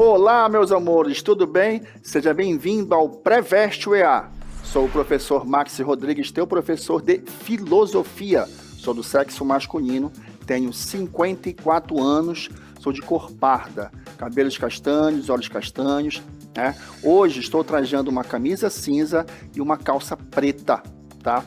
Olá, meus amores, tudo bem? Seja bem-vindo ao Pré-Veste UEA. Sou o professor Maxi Rodrigues, teu professor de filosofia. Sou do sexo masculino, tenho 54 anos, sou de cor parda, cabelos castanhos, olhos castanhos. Hoje estou trajando uma camisa cinza e uma calça preta, tá?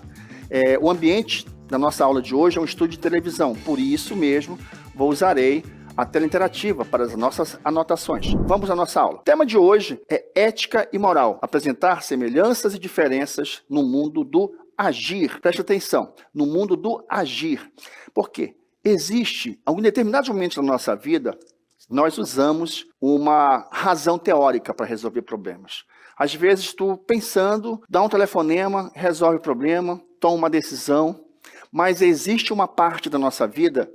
O ambiente da nossa aula de hoje é um estúdio de televisão, por isso mesmo usarei a tela interativa para as nossas anotações. Vamos à nossa aula. O tema de hoje é ética e moral, apresentar semelhanças e diferenças no mundo do agir. Preste atenção, no mundo do agir. Por quê? Existe, em determinados momentos da nossa vida, nós usamos uma razão teórica para resolver problemas. Às vezes, tu pensando, dá um telefonema, resolve o problema, toma uma decisão, mas existe uma parte da nossa vida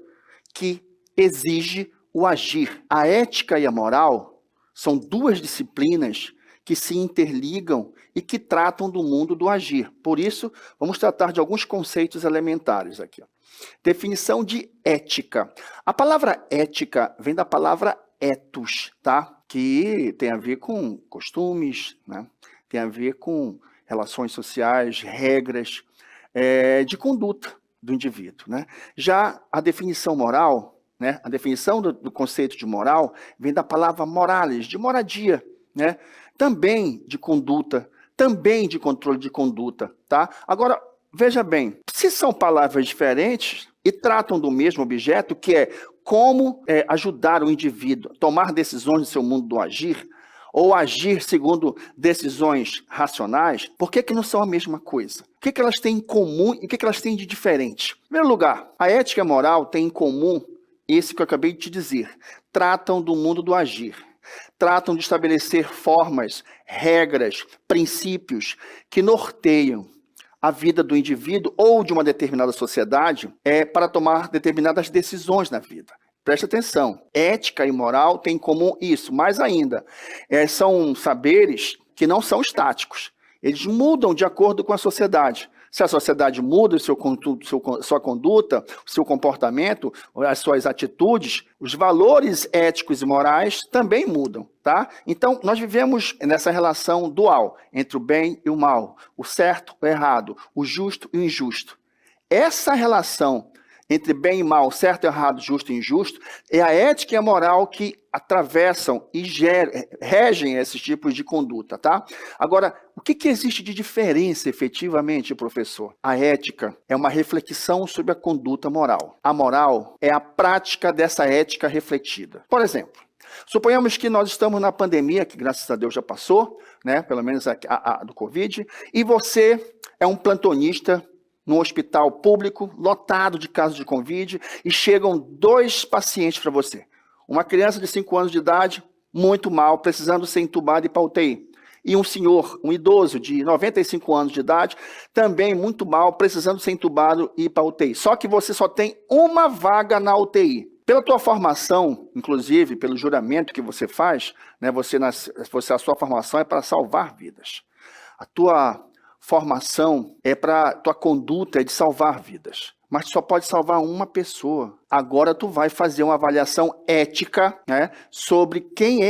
que exige o agir. A ética e a moral são duas disciplinas que se interligam e que tratam do mundo do agir. Por isso, vamos tratar de alguns conceitos elementares aqui. Definição de ética. A palavra ética vem da palavra ethos, tá? Que tem a ver com costumes, né? Tem a ver com relações sociais, regras de conduta do indivíduo, né? Já a definição moral, né? A definição do conceito de moral vem da palavra morales, de moradia, né? Também de conduta, também de controle de conduta, tá? Agora, veja bem, se são palavras diferentes e tratam do mesmo objeto, que é como ajudar o indivíduo a tomar decisões no seu mundo do agir, ou agir segundo decisões racionais, por que não são a mesma coisa? O que elas têm em comum e o que elas têm de diferente? Em primeiro lugar, a ética e a moral têm em comum esse que eu acabei de te dizer. Tratam do mundo do agir. Tratam de estabelecer formas, regras, princípios que norteiam a vida do indivíduo ou de uma determinada sociedade para tomar determinadas decisões na vida. Preste atenção, ética e moral têm em comum isso, mais ainda, são saberes que não são estáticos, eles mudam de acordo com a sociedade. Se a sociedade muda sua conduta, o seu comportamento, as suas atitudes, os valores éticos e morais também mudam, tá? Então, nós vivemos nessa relação dual entre o bem e o mal, o certo e o errado, o justo e o injusto. Essa relação entre bem e mal, certo e errado, justo e injusto, é a ética e a moral que atravessam e regem esses tipos de conduta, tá? Agora, o que existe de diferença efetivamente, professor? A ética é uma reflexão sobre a conduta moral. A moral é a prática dessa ética refletida. Por exemplo, suponhamos que nós estamos na pandemia, que graças a Deus já passou, né? Pelo menos a do Covid, e você é um plantonista num hospital público, lotado de casos de Covid, e chegam 2 pacientes para você. Uma criança de 5 anos de idade, muito mal, precisando ser entubada e ir para UTI. E um senhor, um idoso de 95 anos de idade, também muito mal, precisando ser entubado e ir para UTI. Só que você só tem uma vaga na UTI. Pela tua formação, inclusive, pelo juramento que você faz, né, a sua formação é para salvar vidas. A tua formação tua conduta é de salvar vidas. Mas tu só pode salvar uma pessoa. Agora tu vai fazer uma avaliação ética, né, sobre quem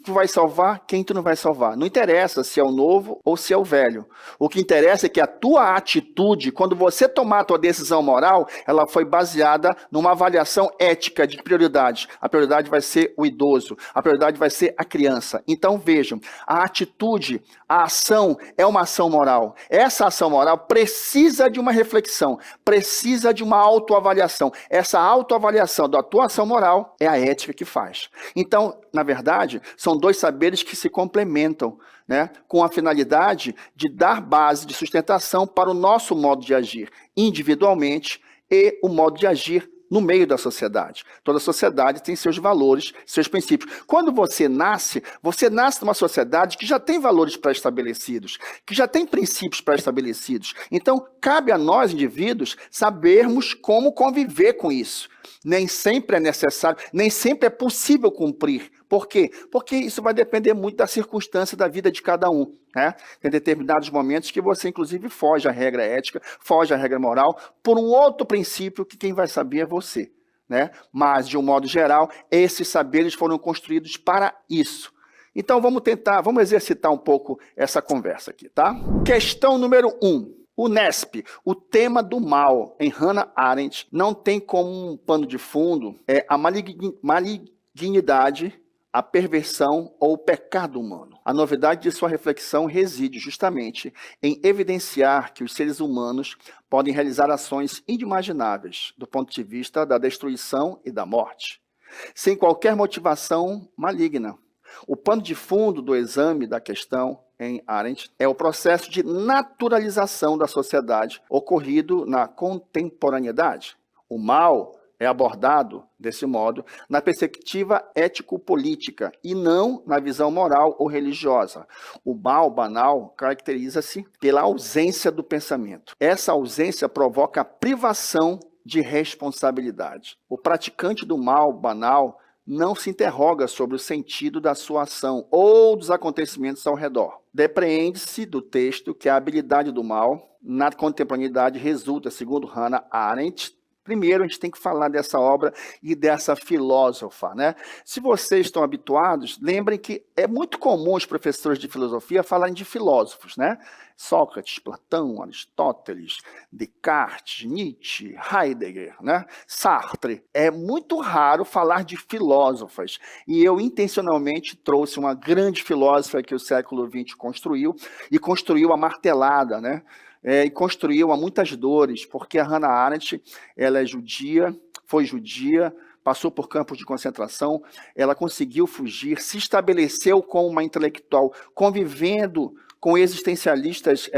tu vai salvar, quem tu não vai salvar. Não interessa se é o novo ou se é o velho. O que interessa é que a tua atitude, quando você tomar a tua decisão moral, ela foi baseada numa avaliação ética de prioridades. A prioridade vai ser o idoso, a prioridade vai ser a criança. Então vejam, a atitude, a ação é uma ação moral. Essa ação moral precisa de uma reflexão, precisa de uma autoavaliação. Essa autoavaliação da tua ação moral é a ética que faz. Então, na verdade, são 2 saberes que se complementam, né, com a finalidade de dar base de sustentação para o nosso modo de agir individualmente e o modo de agir no meio da sociedade. Toda sociedade tem seus valores, seus princípios. Quando você nasce numa sociedade que já tem valores pré-estabelecidos, que já tem princípios pré-estabelecidos. Então, cabe a nós, indivíduos, sabermos como conviver com isso. Nem sempre é necessário, nem sempre é possível cumprir. Por quê? Porque isso vai depender muito da circunstância da vida de cada um, né? Tem determinados momentos que você, inclusive, foge à regra ética, foge à regra moral, por um outro princípio que quem vai saber é você. né? Mas, de um modo geral, esses saberes foram construídos para isso. Então, vamos exercitar um pouco essa conversa aqui, tá? Questão número 1. O NESP, o tema do mal, em Hannah Arendt, não tem como um pano de fundo a malignidade, a perversão ou o pecado humano. A novidade de sua reflexão reside justamente em evidenciar que os seres humanos podem realizar ações inimagináveis do ponto de vista da destruição e da morte, sem qualquer motivação maligna. O pano de fundo do exame da questão em Arendt é o processo de naturalização da sociedade ocorrido na contemporaneidade. O mal é abordado, desse modo, na perspectiva ético-política e não na visão moral ou religiosa. O mal banal caracteriza-se pela ausência do pensamento. Essa ausência provoca a privação de responsabilidade. O praticante do mal banal não se interroga sobre o sentido da sua ação ou dos acontecimentos ao redor. Depreende-se do texto que a habilidade do mal na contemporaneidade resulta, segundo Hannah Arendt. Primeiro, a gente tem que falar dessa obra e dessa filósofa, né? Se vocês estão habituados, lembrem que é muito comum os professores de filosofia falarem de filósofos, né? Sócrates, Platão, Aristóteles, Descartes, Nietzsche, Heidegger, né? Sartre. É muito raro falar de filósofas. E eu intencionalmente trouxe uma grande filósofa que o século XX construiu, e construiu a martelada, né? E construiu a muitas dores, porque a Hannah Arendt, ela é judia, foi judia, passou por campos de concentração, ela conseguiu fugir, se estabeleceu como uma intelectual, convivendo com existencialistas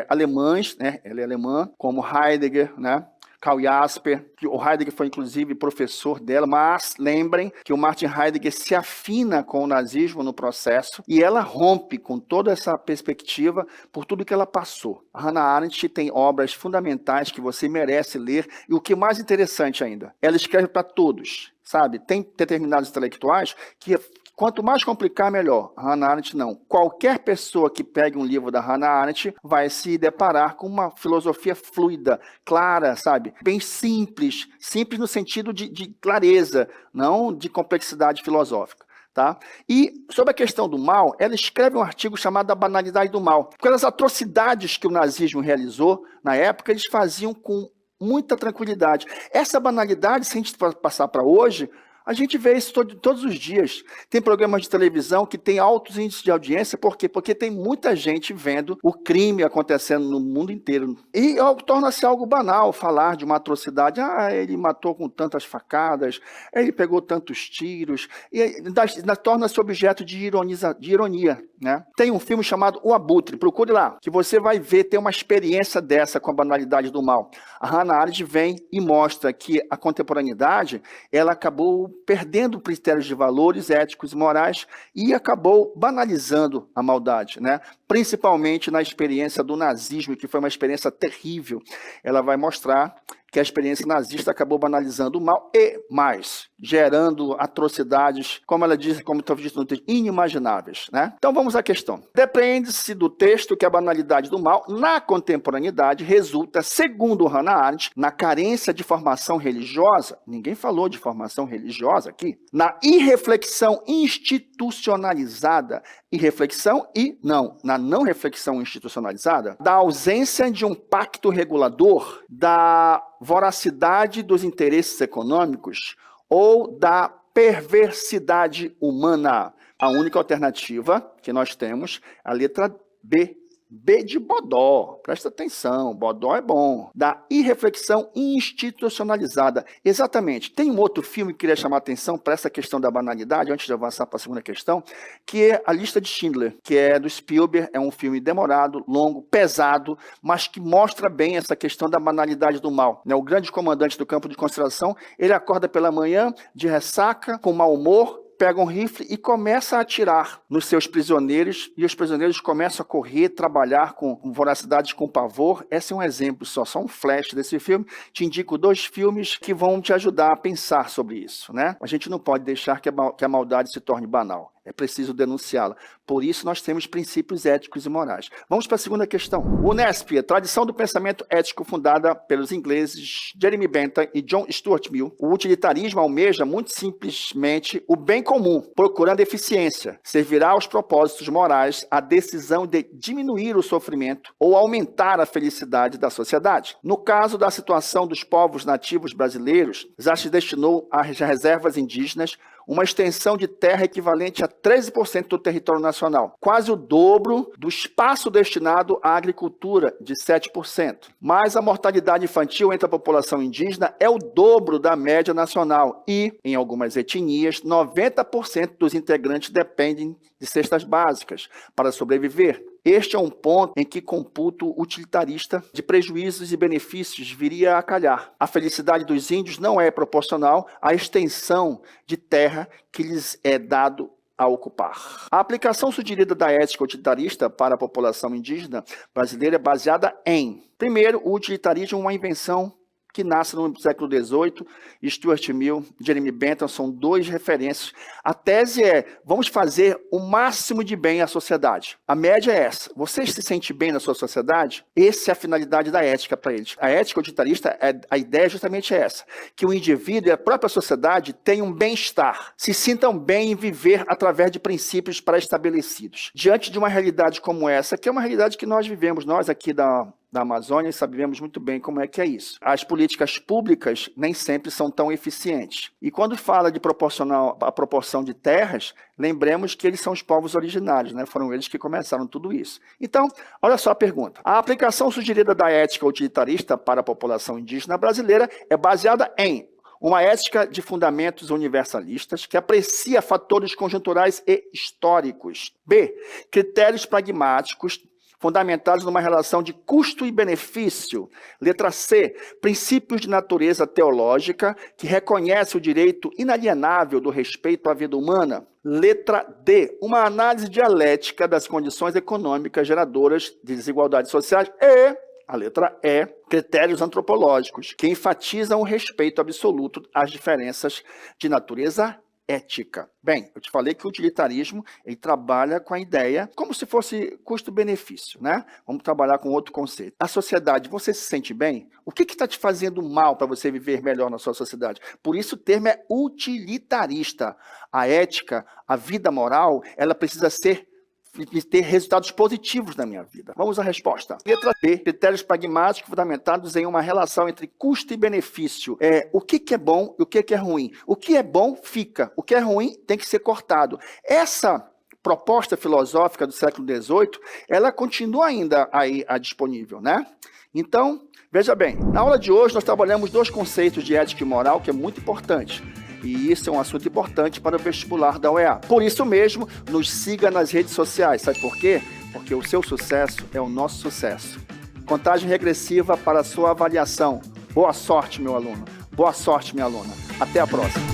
alemães, né? Ela é alemã, como Heidegger, né? Karl Jasper, que o Heidegger foi inclusive professor dela, mas lembrem que o Martin Heidegger se afina com o nazismo no processo e ela rompe com toda essa perspectiva por tudo que ela passou. A Hannah Arendt tem obras fundamentais que você merece ler e o que é mais interessante ainda, ela escreve para todos, sabe? Tem determinados intelectuais que quanto mais complicar, melhor. A Hannah Arendt não. Qualquer pessoa que pegue um livro da Hannah Arendt vai se deparar com uma filosofia fluida, clara, sabe? Bem simples. Simples no sentido de clareza, não de complexidade filosófica. Tá? E sobre a questão do mal, ela escreve um artigo chamado A Banalidade do Mal. Aquelas atrocidades que o nazismo realizou na época, eles faziam com muita tranquilidade. Essa banalidade, se a gente passar para hoje, a gente vê isso todos os dias. Tem programas de televisão que tem altos índices de audiência. Por quê? Porque tem muita gente vendo o crime acontecendo no mundo inteiro. E torna-se algo banal falar de uma atrocidade. Ah, ele matou com tantas facadas, ele pegou tantos tiros. E torna-se objeto de ironia. Né? Tem um filme chamado O Abutre, procure lá, que você vai ver, ter uma experiência dessa com a banalidade do mal. A Hannah Arendt vem e mostra que a contemporaneidade, ela acabou perdendo critérios de valores éticos e morais e acabou banalizando a maldade, né? Principalmente na experiência do nazismo, que foi uma experiência terrível. Ela vai mostrar que a experiência nazista acabou banalizando o mal e mais, gerando atrocidades, como ela diz, como está dito no texto, inimagináveis, né? Então vamos à questão. Depende-se do texto que a banalidade do mal, na contemporaneidade, resulta, segundo Hannah Arendt, na carência de formação religiosa, ninguém falou de formação religiosa aqui, na irreflexão institucionalizada, na não reflexão institucionalizada, da ausência de um pacto regulador, da voracidade dos interesses econômicos ou da perversidade humana. A única alternativa que nós temos é a letra B. B de Bodó, presta atenção, Bodó é bom. Da irreflexão institucionalizada. Exatamente. Tem um outro filme que queria chamar a atenção para essa questão da banalidade, antes de avançar para a segunda questão, que é A Lista de Schindler, que é do Spielberg, é um filme demorado, longo, pesado, mas que mostra bem essa questão da banalidade do mal. O grande comandante do campo de concentração, ele acorda pela manhã de ressaca, com mau humor, pega um rifle e começa a atirar nos seus prisioneiros, e os prisioneiros começam a correr, trabalhar com voracidade, com pavor. Esse é um exemplo só um flash desse filme. Te indico 2 filmes que vão te ajudar a pensar sobre isso, né? A gente não pode deixar que a maldade se torne banal. É preciso denunciá-la. Por isso, nós temos princípios éticos e morais. Vamos para a segunda questão. UNESP, a tradição do pensamento ético fundada pelos ingleses Jeremy Bentham e John Stuart Mill. O utilitarismo almeja, muito simplesmente, o bem comum, procurando eficiência. Servirá aos propósitos morais a decisão de diminuir o sofrimento ou aumentar a felicidade da sociedade. No caso da situação dos povos nativos brasileiros, já se destinou às reservas indígenas uma extensão de terra equivalente a 13% do território nacional, quase o dobro do espaço destinado à agricultura, de 7%. Mas a mortalidade infantil entre a população indígena é o dobro da média nacional e, em algumas etnias, 90% dos integrantes dependem de cestas básicas para sobreviver. Este é um ponto em que computo utilitarista de prejuízos e benefícios viria a calhar. A felicidade dos índios não é proporcional à extensão de terra que lhes é dado a ocupar. A aplicação sugerida da ética utilitarista para a população indígena brasileira é baseada em, primeiro, o utilitarismo é uma invenção que nasce no século XVIII, Stuart Mill, Jeremy Bentham são dois referências. A tese é, vamos fazer o máximo de bem à sociedade. A média é essa. Você se sente bem na sua sociedade? Essa é a finalidade da ética para eles. A ética utilitarista, a ideia é justamente essa, que o indivíduo e a própria sociedade tenham um bem-estar, se sintam bem em viver através de princípios pré-estabelecidos. Diante de uma realidade como essa, que é uma realidade que nós vivemos, nós aqui da Amazônia, sabemos muito bem como é que é isso. As políticas públicas nem sempre são tão eficientes. E quando fala de proporcionar a proporção de terras, lembremos que eles são os povos originários, né? Foram eles que começaram tudo isso. Então, olha só a pergunta. A aplicação sugerida da ética utilitarista para a população indígena brasileira é baseada em uma ética de fundamentos universalistas que aprecia fatores conjunturais e históricos. B. Critérios pragmáticos fundamentados numa relação de custo e benefício. Letra C, princípios de natureza teológica que reconhece o direito inalienável do respeito à vida humana. Letra D, uma análise dialética das condições econômicas geradoras de desigualdades sociais. E, a letra E, critérios antropológicos que enfatizam o respeito absoluto às diferenças de natureza ética. Bem, eu te falei que o utilitarismo ele trabalha com a ideia como se fosse custo-benefício, né? Vamos trabalhar com outro conceito. A sociedade, você se sente bem? O que está te fazendo mal para você viver melhor na sua sociedade? Por isso o termo é utilitarista. A ética, a vida moral, ela precisa ter resultados positivos na minha vida. Vamos à resposta. Letra B, critérios pragmáticos fundamentados em uma relação entre custo e benefício. O que é bom e o que é ruim. O que é bom fica, o que é ruim tem que ser cortado. Essa proposta filosófica do século XVIII, ela continua ainda aí disponível, né? Então, veja bem, na aula de hoje nós trabalhamos dois conceitos de ética e moral que é muito importante. E isso é um assunto importante para o vestibular da UEA. Por isso mesmo, nos siga nas redes sociais. Sabe por quê? Porque o seu sucesso é o nosso sucesso. Contagem regressiva para a sua avaliação. Boa sorte, meu aluno. Boa sorte, minha aluna. Até a próxima.